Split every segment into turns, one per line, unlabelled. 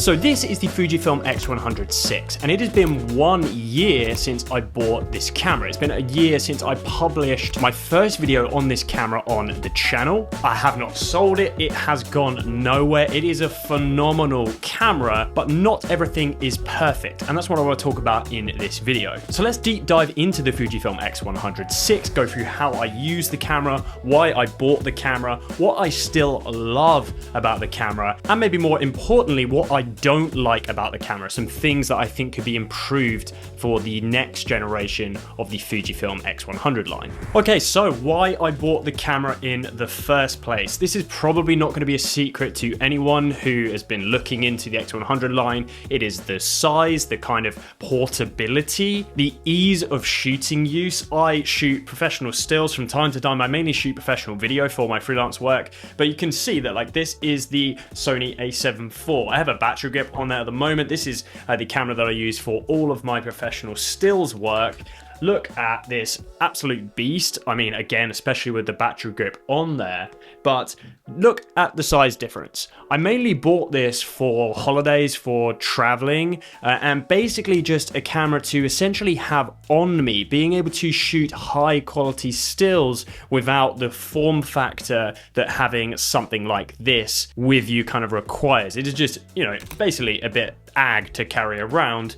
So this is the Fujifilm X100VI, and it has been 1 year since I bought this camera. It's been a year since I published my first video on this camera on the channel. I have not sold it. It has gone nowhere. It is a phenomenal camera, but not everything is perfect. And that's what I want to talk about in this video. So let's deep dive into the Fujifilm X100VI, go through how I use the camera, why I bought the camera, what I still love about the camera, and maybe more importantly, what I don't like about the camera, some things that I think could be improved for the next generation of the Fujifilm X100 line. Okay, so why I bought the camera in the first place. This is probably not going to be a secret to anyone who has been looking into the X100 line. It is the size, the kind of portability, the ease of shooting use. I shoot professional stills from time to time. I mainly shoot professional video for my freelance work, but you can see that like this is the Sony a7 IV. I have a battery grip on there at the moment. This is the camera that I use for all of my professional stills work. Look at this absolute beast. I mean, again, especially with the battery grip on there, but look at the size difference. I mainly bought this for holidays, for traveling, and basically just a camera to essentially have on me, being able to shoot high quality stills without the form factor that having something like this with you kind of requires. It is just, you know, basically a bit ag to carry around,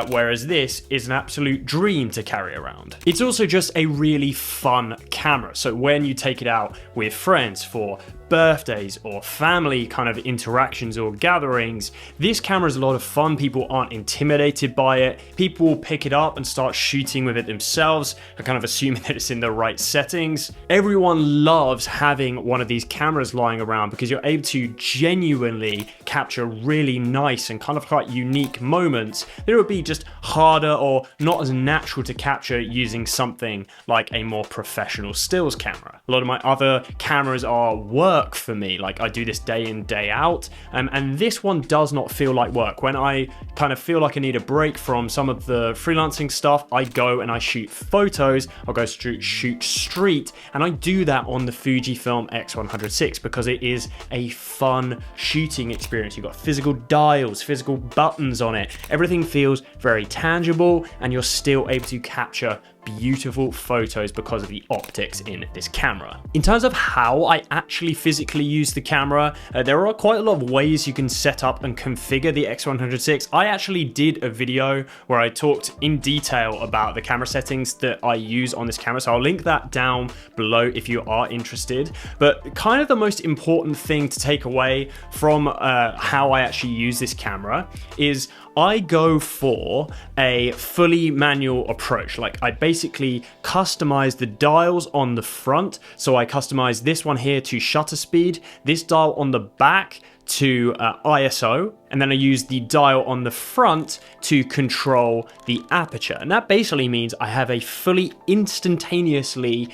whereas this is an absolute dream to carry around. It's also just a really fun camera. So when you take it out with friends for birthdays or family kind of interactions or gatherings, this camera is a lot of fun. People aren't intimidated by it. People will pick it up and start shooting with it themselves, kind of assuming that it's in the right settings. Everyone loves having one of these cameras lying around because you're able to genuinely capture really nice and kind of quite unique moments that it would be just harder or not as natural to capture using something like a more professional stills camera. A lot of my other cameras are work for me, like I do this day in, day out, and this one does not feel like work. When I kind of feel like I need a break from some of the freelancing stuff, I go and I shoot photos. I'll go shoot street, and I do that on the Fujifilm X100VI because it is a fun shooting experience. You've got physical dials, physical buttons on it. Everything feels very tangible, and you're still able to capture beautiful photos because of the optics in this camera. In terms of how I actually physically use the camera, there are quite a lot of ways you can set up and configure the X100VI. I actually did a video where I talked in detail about the camera settings that I use on this camera, so I'll link that down below if you are interested. But kind of the most important thing to take away from how I actually use this camera is I go for a fully manual approach. Like I basically customize the dials on the front. So I customize this one here to shutter speed, this dial on the back to ISO, and then I use the dial on the front to control the aperture. And that basically means I have a fully instantaneously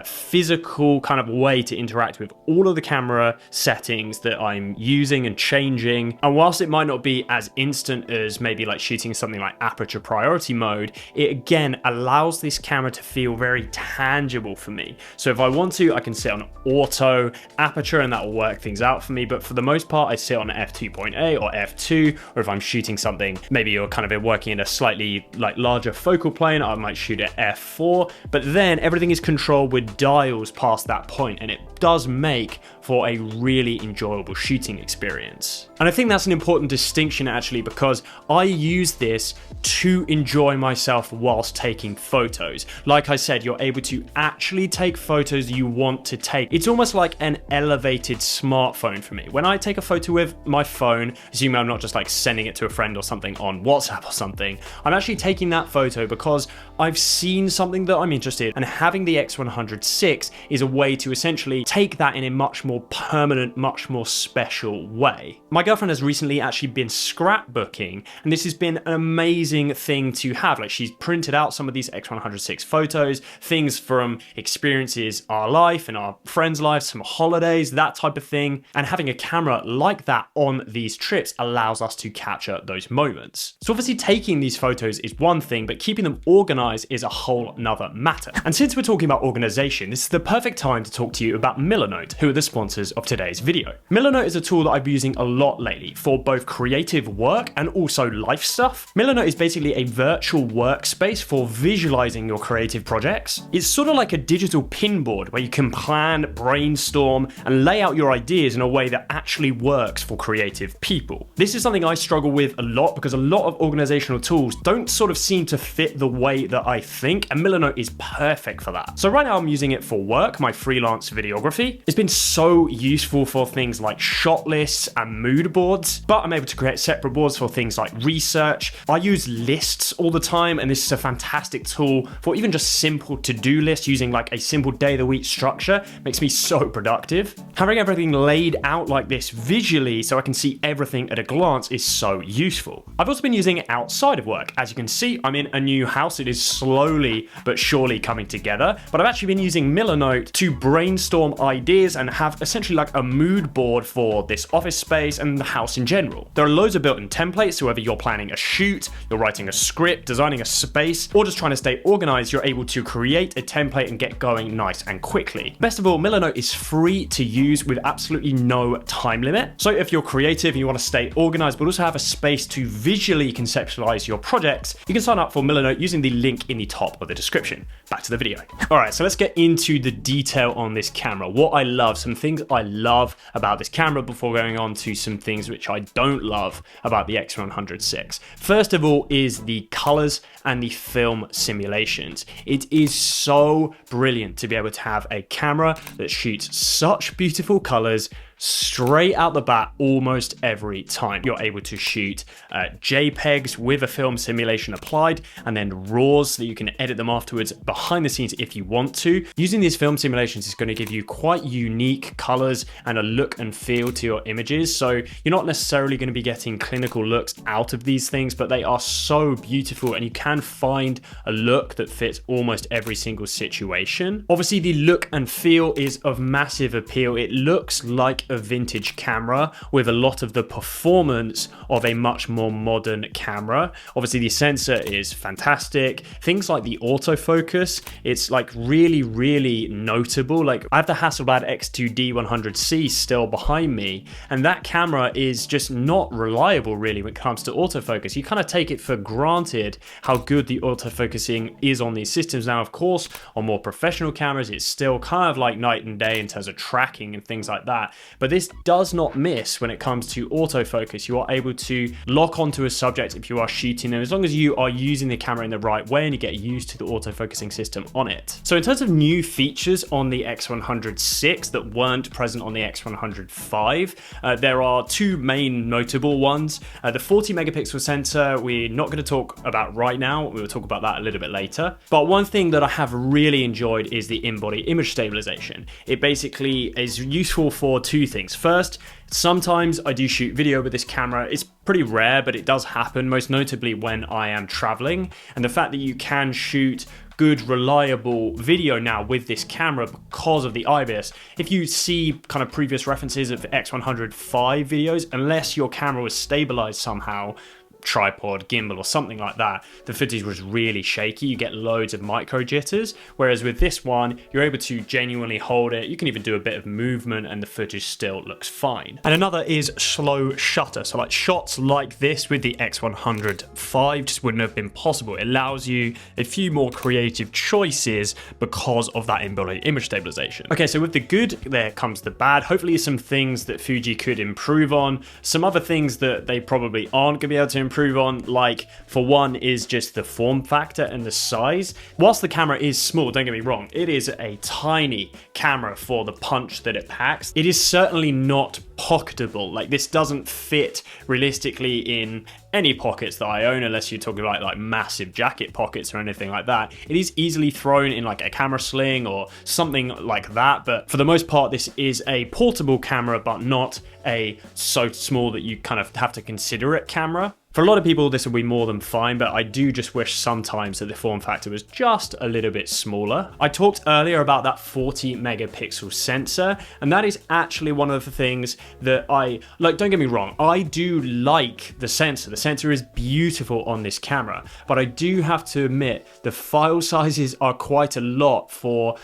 physical kind of way to interact with all of the camera settings that I'm using and changing. And whilst it might not be as instant as maybe like shooting something like aperture priority mode, it again allows this camera to feel very tangible for me. So if I want to, I can sit on auto aperture and that will work things out for me. But for the most part, I sit on f2.8 or f2, or if I'm shooting something, maybe you're kind of working in a slightly like larger focal plane, I might shoot at f4, but then everything is controlled with dials past that point, and it does make for a really enjoyable shooting experience. And I think that's an important distinction actually, because I use this to enjoy myself whilst taking photos. Like I said, you're able to actually take photos you want to take. It's almost like an elevated smartphone for me. When I take a photo with my phone, assuming I'm not just like sending it to a friend or something on WhatsApp or something, I'm actually taking that photo because I've seen something that I'm interested in, and having the X100VI is a way to essentially take that in a much more permanent, much more special way. My girlfriend has recently actually been scrapbooking, and this has been an amazing thing to have. Like she's printed out some of these X100VI photos, things from experiences, our life and our friends' lives, some holidays, that type of thing. And having a camera like that on these trips allows us to capture those moments. So obviously taking these photos is one thing, but keeping them organized is a whole nother matter. And since we're talking about organization, this is the perfect time to talk to you about Milanote, who are the sponsor sponsors of today's video. Milanote is a tool that I've been using a lot lately for both creative work and also life stuff. Milanote is basically a virtual workspace for visualizing your creative projects. It's sort of like a digital pinboard where you can plan, brainstorm, and lay out your ideas in a way that actually works for creative people. This is something I struggle with a lot because a lot of organizational tools don't sort of seem to fit the way that I think, and Milanote is perfect for that. So right now I'm using it for work, my freelance videography. It's been so useful for things like shot lists and mood boards, but I'm able to create separate boards for things like research. I use lists all the time, and this is a fantastic tool for even just simple to-do lists. Using like a simple day of the week structure makes me so productive. Having everything laid out like this visually so I can see everything at a glance is so useful. I've also been using it outside of work. As you can see, I'm in a new house. It is slowly but surely coming together, but I've actually been using Milanote to brainstorm ideas and have essentially like a mood board for this office space and the house in general. There are loads of built-in templates, so whether you're planning a shoot, you're writing a script, designing a space, or just trying to stay organized, you're able to create a template and get going nice and quickly. Best of all, Milanote is free to use with absolutely no time limit. So if you're creative and you want to stay organized but also have a space to visually conceptualize your projects, you can sign up for Milanote using the link in the top of the description. Back to the video. All right, so let's get into the detail on this camera. What I love, some things I love about this camera before going on to some things which I don't love about the X100VI. First of all is the colors and the film simulations. It is so brilliant to be able to have a camera that shoots such beautiful colors straight out the bat almost every time. You're able to shoot JPEGs with a film simulation applied, and then RAWs so that you can edit them afterwards behind the scenes if you want to. Using these film simulations is going to give you quite unique colors and a look and feel to your images. So you're not necessarily going to be getting clinical looks out of these things, but they are so beautiful and you can find a look that fits almost every single situation. Obviously, the look and feel is of massive appeal. It looks like a vintage camera with a lot of the performance of a much more modern camera. Obviously the sensor is fantastic. Things like the autofocus, it's like really notable. Like I have the Hasselblad X2D100C still behind me, and that camera is just not reliable really when it comes to autofocus. You kind of take it for granted how good the autofocusing is on these systems. Now of course on more professional cameras it's still kind of like night and day in terms of tracking and things like that, but this does not miss when it comes to autofocus. You are able to lock onto a subject if you are shooting them, as long as you are using the camera in the right way and you get used to the autofocusing system on it. So in terms of new features on the X100VI that weren't present on the X100V, there are two main notable ones. The 40 megapixel sensor we're not going to talk about right now. We will talk about that a little bit later. But one thing that I have really enjoyed is the in-body image stabilization. It basically is useful for two things. First, sometimes I do shoot video with this camera. It's pretty rare, but it does happen, most notably when I am traveling. And the fact that you can shoot good, reliable video now with this camera because of the IBIS. If you see kind of previous references of X100V videos, unless your camera was stabilized somehow, tripod, gimbal, or something like that, the footage was really shaky. You get loads of micro jitters, whereas with this one, you're able to genuinely hold it. You can even do a bit of movement and the footage still looks fine. And another is slow shutter. So like shots like this with the X100V just wouldn't have been possible. It allows you a few more creative choices because of that in-body image stabilization. Okay, so with the good, there comes the bad. Hopefully some things that Fuji could improve on. Some other things that they probably aren't gonna be able to improve on, like for one is just the form factor and the size. Whilst the camera is small, don't get me wrong, it is a tiny camera for the punch that it packs. It is certainly not pocketable. Like this doesn't fit realistically in any pockets that I own, unless you're talking about like massive jacket pockets or anything like that. It is easily thrown in like a camera sling or something like that, but for the most part this is a portable camera, but not a so small that you kind of have to consider it camera. For a lot of people, this will be more than fine, but I do just wish sometimes that the form factor was just a little bit smaller. I talked earlier about that 40 megapixel sensor, and that is actually one of the things that I like. Don't get me wrong, I do like the sensor. The sensor is beautiful on this camera, but I do have to admit the file sizes are quite a lot for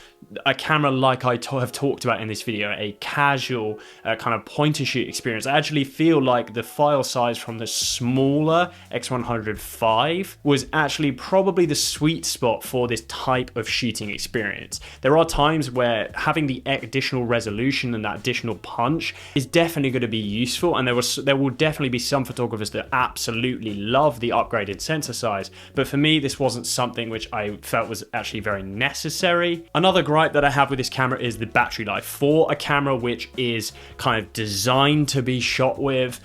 a camera like I have talked about in this video, a casual kind of point and shoot experience. I actually feel like the file size from the smaller X100V was actually probably the sweet spot for this type of shooting experience. There are times where having the additional resolution and that additional punch is definitely going to be useful, and there will definitely be some photographers that absolutely love the upgraded sensor size, but for me this wasn't something which I felt was actually very necessary. Another gripe that I have with this camera is the battery life. For a camera which is kind of designed to be shot with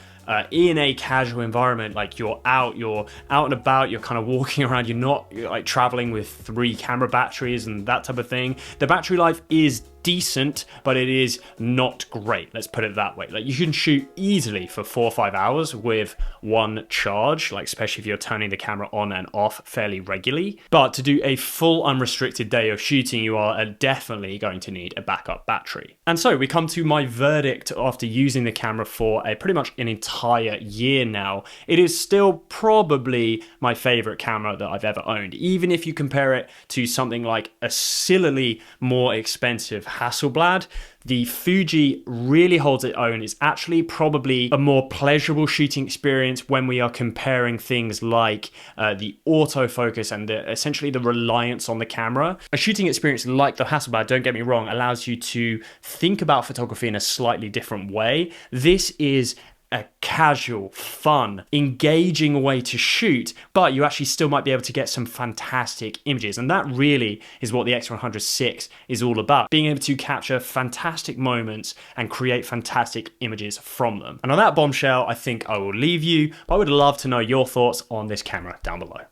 in a casual environment, like you're out and about, you're kind of walking around, you're not like traveling with 3 camera batteries and that type of thing, the battery life is decent, but it is not great. Let's put it that way. Like, you can shoot easily for 4 or 5 hours with one charge, like especially if you're turning the camera on and off fairly regularly. But to do a full unrestricted day of shooting, you are definitely going to need a backup battery. And so we come to my verdict after using the camera for pretty much an entire year now. It is still probably my favorite camera that I've ever owned, even if you compare it to something like a sillily more expensive Hasselblad. The Fuji really holds its own. It's actually probably a more pleasurable shooting experience when we are comparing things like the autofocus and essentially the reliance on the camera. A shooting experience like the Hasselblad, don't get me wrong, allows you to think about photography in a slightly different way. This is a casual, fun, engaging way to shoot, but you actually still might be able to get some fantastic images. And that really is what the X100VI is all about, being able to capture fantastic moments and create fantastic images from them. And on that bombshell, I think I will leave you, but I would love to know your thoughts on this camera down below.